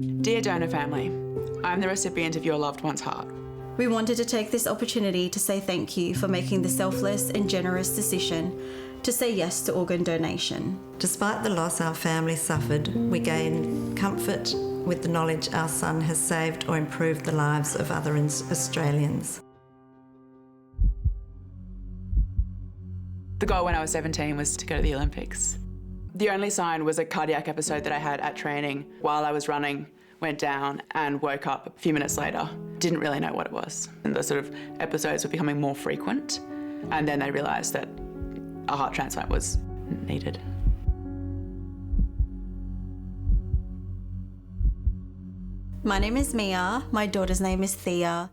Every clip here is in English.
Dear donor family, I'm the recipient of your loved one's heart. We wanted to take this opportunity to say thank you for making the selfless and generous decision to say yes to organ donation. Despite the loss our family suffered, we gain comfort with the knowledge our son has saved or improved the lives of other Australians. The goal when I was 17 was to go to the Olympics. The only sign was a cardiac episode that I had at training while I was running, went down and woke up a few minutes later. Didn't really know what it was. And the sort of episodes were becoming more frequent, and then they realised that a heart transplant was needed. My name is Mia. My daughter's name is Thea.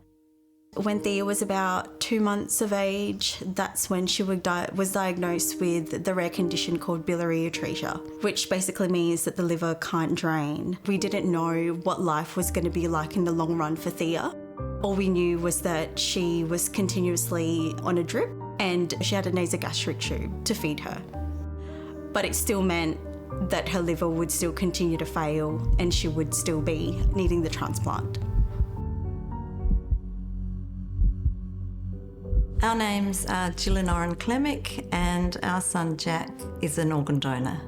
When Thea was about 2 months of age, that's when she was diagnosed with the rare condition called biliary atresia, which basically means that the liver can't drain. We didn't know what life was going to be like in the long run for Thea. All we knew was that she was continuously on a drip and she had a nasogastric tube to feed her. But it still meant that her liver would still continue to fail and she would still be needing the transplant. Our names are Gill and Oren Clemic, and our son Jack is an organ donor.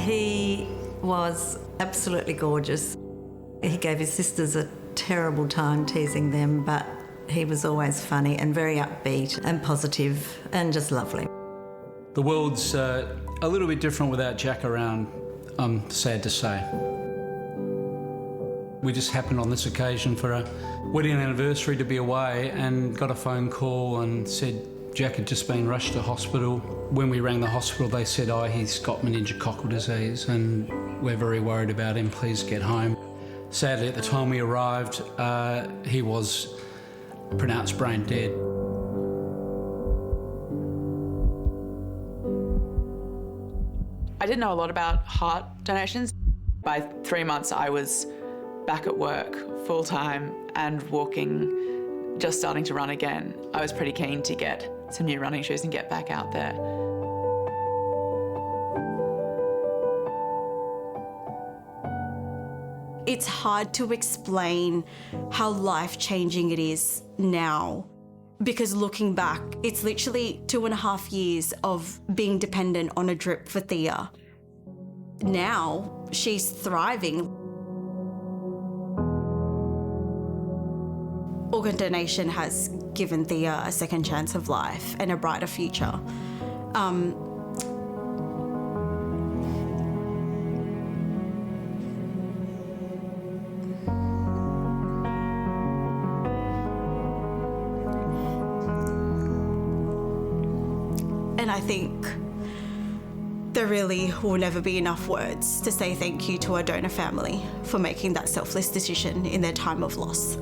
He was absolutely gorgeous. He gave his sisters a terrible time teasing them, but he was always funny and very upbeat and positive and just lovely. The world's a little bit different without Jack around, I'm sad to say. We just happened on this occasion for a wedding anniversary to be away and got a phone call and said Jack had just been rushed to hospital. When we rang the hospital, they said, he's got meningococcal disease and we're very worried about him, please get home. Sadly, at the time we arrived, he was pronounced brain dead. I didn't know a lot about heart donations. By 3 months, I was back at work full-time and walking, just starting to run again. I was pretty keen to get some new running shoes and get back out there. It's hard to explain how life-changing it is now, because looking back, it's literally 2.5 years of being dependent on a drip for Thea. Now, she's thriving. Organ donation has given Thea a second chance of life and a brighter future. And I think there really will never be enough words to say thank you to our donor family for making that selfless decision in their time of loss.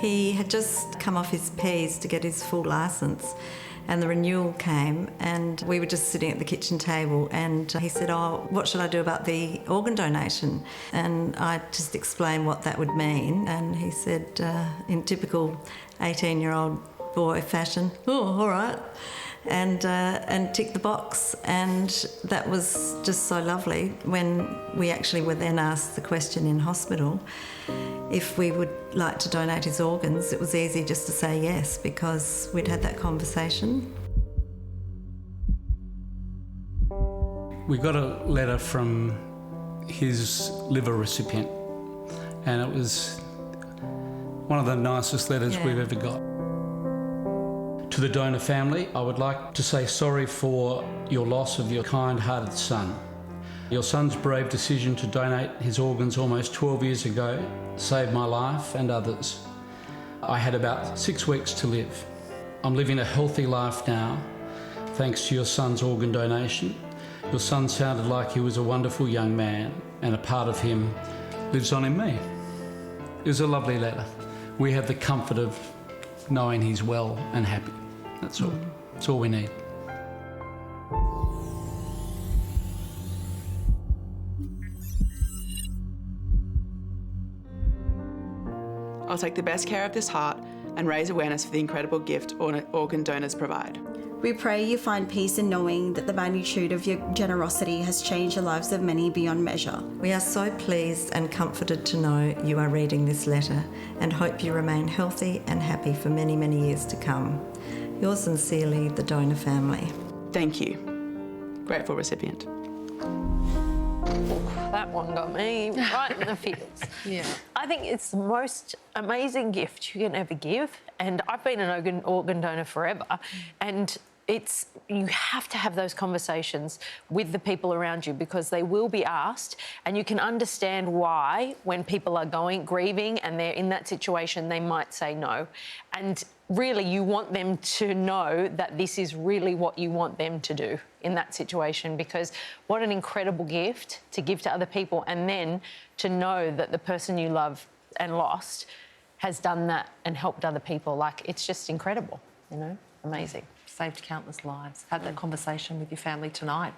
He had just come off his P's to get his full licence, and the renewal came, and we were just sitting at the kitchen table, and he said, what should I do about the organ donation? And I just explained what that would mean, and he said, in typical 18-year-old boy fashion, all right, and ticked the box. And that was just so lovely. When we actually were then asked the question in hospital if we would like to donate his organs, it was easy just to say yes, because we'd had that conversation. We got a letter from his liver recipient, and it was one of the nicest letters we've ever got. To the donor family, I would like to say sorry for your loss of your kind-hearted son. Your son's brave decision to donate his organs almost 12 years ago saved my life and others. I had about 6 weeks to live. I'm living a healthy life now, thanks to your son's organ donation. Your son sounded like he was a wonderful young man, and a part of him lives on in me. It was a lovely letter. We have the comfort of knowing he's well and happy. That's all. That's all we need. I'll take the best care of this heart and raise awareness for the incredible gift organ donors provide. We pray you find peace in knowing that the magnitude of your generosity has changed the lives of many beyond measure. We are so pleased and comforted to know you are reading this letter and hope you remain healthy and happy for many, many years to come. Yours sincerely, the donor family. Thank you. Grateful recipient. That one got me right in the feels. Yeah. I think it's the most amazing gift you can ever give. And I've been an organ donor forever. And you have to have those conversations with the people around you because they will be asked, and you can understand why when people are grieving and they're in that situation, they might say no. And really, you want them to know that this is really what you want them to do in that situation, because what an incredible gift to give to other people, and then to know that the person you love and lost has done that and helped other people. Like, it's just incredible, you know, amazing. Saved countless lives. Had that conversation with your family tonight.